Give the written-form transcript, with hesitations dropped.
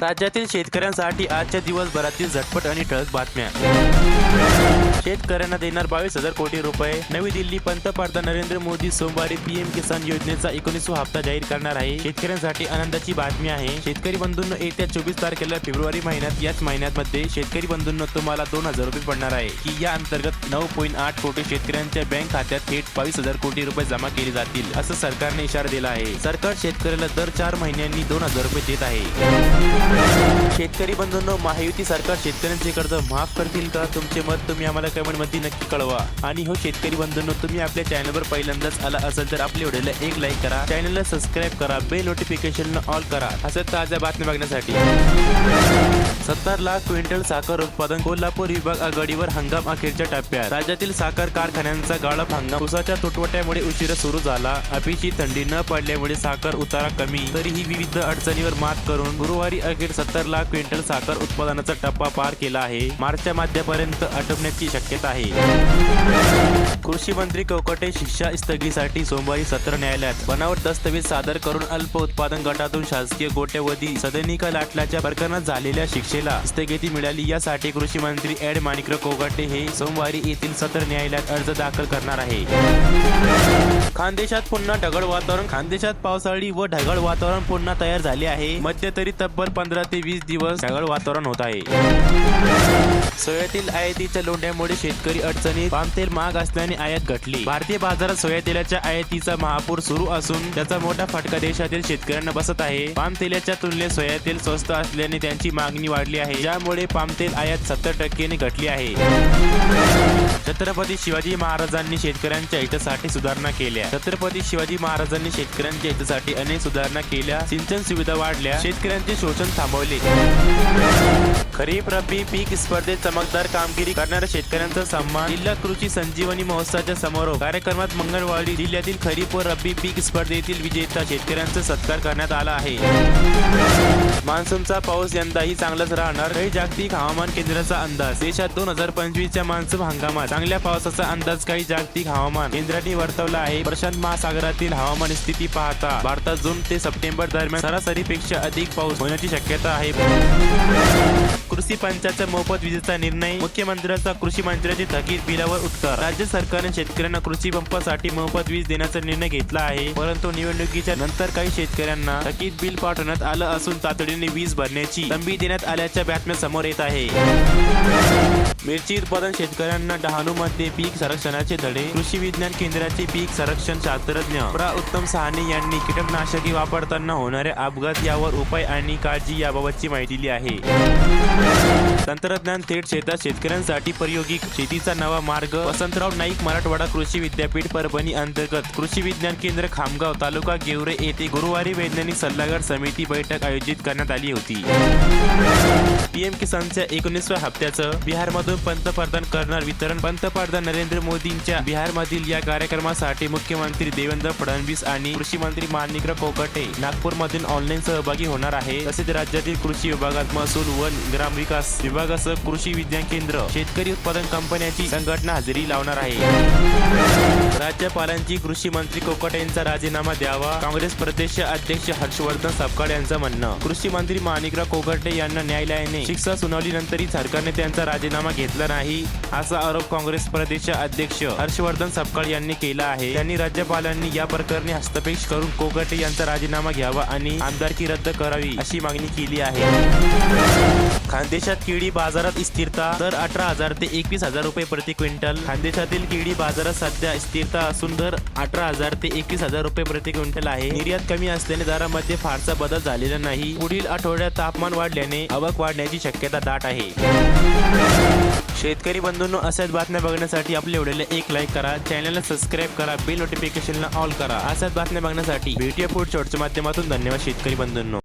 राज्यातील शेतकऱ्यांसाठी आजच्या दिवसभरातील झटपट आणि ठळक बातम्या। शेतकऱ्यांना देणार 22,000 कोटी रुपये। नवी दिल्ली। पंतप्रधान नरेंद्र मोदी सोमवारी पीएम किसान योजनेचा 19वा हप्ता जाहीर करणार आहे। शेतकऱ्यांसाठी आनंदाची बातमी आहे। शेतकरी बंधूंनो, येत्या 24 तारखेला फेब्रुवारी महिन्यात याच महिन्यामध्ये शेतकरी बंधूंनो तुम्हाला 2,000 रुपये पडणार आहे की या अंतर्गत 9.8 कोटी शेतकऱ्यांच्या बँक खात्यात थेट 22,000 कोटी रुपये जमा केले जातील, असं सरकारने इशारा दिला आहे। सरकार शेतकऱ्याला दर 4 महिन्यांनी 2,000 रुपये देत आहे। शेतकरी बंधूंनो, महायुती सरकार शेतकऱ्यांचे कर्ज माफ करतील का? तुमचे मत तुम्ही आम्हाला कमेंट मध्ये नक्की कळवा। आणि हो शेतकरी बंधूंनो, तुम्ही आपल्या चॅनलवर पहिल्यांदाच आला असेल तर आपल्या व्हिडिओला एक लाईक करा, चॅनलला सबस्क्राईब करा, बेल नोटिफिकेशन ऑल करा अशा ताज्या बातम्या बघण्यासाठी। 70 लाख क्विंटल साखर उत्पादन। कोल्हापूर विभाग आघाडीवर, हंगाम अखेरच्या टप्प्यात। राज्यातील साखर कारखान्यांचा गाळप हंगाम उसाच्या तुटवड्यामुळे उशिरा सुरू झाला। अपेक्षित थंडी न पडल्यामुळे साखर उतारा कमी, तरीही विविध अडचणीवर मात करून गुरुवारी अखेर 70 लाख क्विंटल साखर उत्पादनाचा टप्पा पार केला आहे। मार्चच्या मध्यापर्यंत आटोपण्याची शक्यता आहे। कृषी मंत्री कोकाटे शिक्षा स्थगितीसाठी सोमवारी सत्र न्यायालयात। बनावट दस्तऐवज सादर करून अल्प उत्पादन गटातून शासकीय कोट्यवधी सदनिका लाटल्याच्या प्रकरणात झालेल्या शिक्षेला स्थगिती मिळाली, यासाठी कृषी मंत्री ॲड माणिकराव कोकाटे हे सोमवारी येथील सत्र न्यायालयात अर्ज दाखल करणार आहे। खानदेशात पुन्हा ढगाळ वातावरण। खानदेशात पावसाळी व ढगाळ वातावरण पुन्हा तयार झाले आहे। मध्यंतरी तब्बल 15 ते 20 दिवस ढगाळ वातावरण होत आहे। सोयातेल आयातीच्या लोंढ्यामुळे शेतकरी अडचणीत। पामतेल महाग असल्याने आयात घटली। भारतीय बाजारात सोयातेलाच्या आयातीचा महापूर सुरू असून त्याचा मोठा फटका देशातील शेतकऱ्यांना बसत आहे। पामतेलाच्या तुलनेत सोयातेल स्वस्त असल्याने त्यांची मागणी वाढली आहे, ज्यामुळे पामतेल आयात 70% घटली आहे। छत्रपती शिवाजी महाराजांनी शेतकऱ्यांच्या हितासाठी सुधारणा केल्या। छत्रपती शिवाजी महाराजांनी शेतकऱ्यांच्या हितासाठी अनेक सुधारणा केल्या। सिंचन सुविधा वाढल्या, शेतकऱ्यांचे शोषण थांबवले। खरीप रब्बी पीक स्पर्धेत चमकदार कामगिरी करणाऱ्या शेतकऱ्यांचा सन्मान। जिल्हा कृषी संजीवनी महोत्सवाच्या समारोप कार्यक्रमात मंगळवारी जिल्ह्यातील खरीप व रब्बी पीक स्पर्धेतील विजेता शेतकऱ्यांचा सत्कार करण्यात आला आहे। मान्सूनचा पाऊस यंदाही चांगलाच राहणार, काही जागतिक हवामान केंद्राचा अंदाज। देशात 2025च्या मान्सून हंगामात चांगल्या पावसाचा अंदाज काही जागतिक हवामान केंद्रांनी वर्तवला आहे। प्रशांत महासागरातील हवामान स्थिती पाहता भारतात जून ते सप्टेंबर दरम्यान सरासरीपेक्षा अधिक पाऊस होण्याची शक्यता आहे। कृषी पंचायतचा मोफत वीजेचा निर्णय। मुख्यमंत्र्यांचा कृषी मंत्र्यांची थकीत बिलावर उत्तर। राज्य सरकारने शेतकऱ्यांना कृषी पंपासाठी मोफत वीज देण्याचा निर्णय घेतला आहे, परंतु निवडणुकीच्या नंतर काही शेतकऱ्यांना थकीत बिल पाठवण्यात आलं असून तातडीने वीज भरण्याची संधी देण्यात आल्याच्या बातम्या समोर येत आहे। मिरची उत्पादन शेतकऱ्यांना डहाणूमध्ये पीक संरक्षणाचे धडे। कृषी विज्ञान केंद्राचे पीक संरक्षण शास्त्रज्ञ प्रा. उत्तम सहाने यांनी कीटकनाशके वापरताना होणाऱ्या अपघात यावर उपाय आणि काळजी याबाबतची माहिती दिली आहे। तंत्रज्ञान थेट शेतात शेतकऱ्यांसाठी प्रायोगिक शेतीचा नवा मार्ग। वसंतराव नाईक मराठवाडा कृषी विद्यापीठ परभणी अंतर्गत कृषी विज्ञान केंद्र खामगाव तालुका गेवरे येथे गुरुवारी वैज्ञानिक सल्लागार समिती बैठक आयोजित करण्यात आली होती। पीएम किसानच्या 19व्या हप्त्याचं बिहारमधून पंतप्रधान करणार वितरण। पंतप्रधान नरेंद्र मोदींच्या बिहारमधील या कार्यक्रमासाठी मुख्यमंत्री देवेंद्र फडणवीस आणि कृषी मंत्री माणिकराव कोकाटे नागपूरमधून ऑनलाईन सहभागी होणार आहे। तसेच राज्यातील कृषी विभागात महसूल, वन, ग्रामविकास विभागासह कृषी विज्ञान केंद्र, शेतकरी उत्पादन कंपन्यांची संघटना हजेरी लावणार आहे। राज्यपालांची कृषी मंत्री कोकाटे यांचा राजीनामा द्यावा, काँग्रेस प्रदेश अध्यक्ष हर्षवर्धन सपकाळ यांचं म्हणणं। कृषी मंत्री माणिकराव कोकाटे यांना न्यायालयाने शिक्षा सुनावल्यानंतरही सरकारने त्यांचा राजीनामा घेतला नाही, असा आरोप काँग्रेस प्रदेश अध्यक्ष हर्षवर्धन सपकाळ यांनी केला आहे। त्यांनी राज्यपालांनी या प्रकरणी हस्तक्षेप करून कोकाटे यांचा राजीनामा घ्यावा आणि आमदारकी रद्द करावी अशी मागणी केली आहे। खानदेशात केळी बाजारात स्थिरता। दर 18,000 ते 21,000 रुपये प्रति क्विंटल। खानदेशातील केळी बाजारात सध्या स्थिरता असून दर 18,000 ते 21,000 रुपये प्रति क्विंटल आहे। निर्यात कमी असल्याने दरामध्ये फारसा बदल झालेला नाही। पुढील आठवड्यात तापमान वाढल्याने आवक वाढण्याची शक्यता दाट आहे। शेतकरी बंधूंनो, अशाच बातम्या बघण्यासाठी आपल्या व्हिडिओला एक लाईक करा, चॅनलला सबस्क्राईब करा, बेल नोटिफिकेशनला ऑल करा अशाच बातम्या बघण्यासाठी. भेटूया पुढच्या माध्यमातून. धन्यवाद शेतकरी बंधूंनो.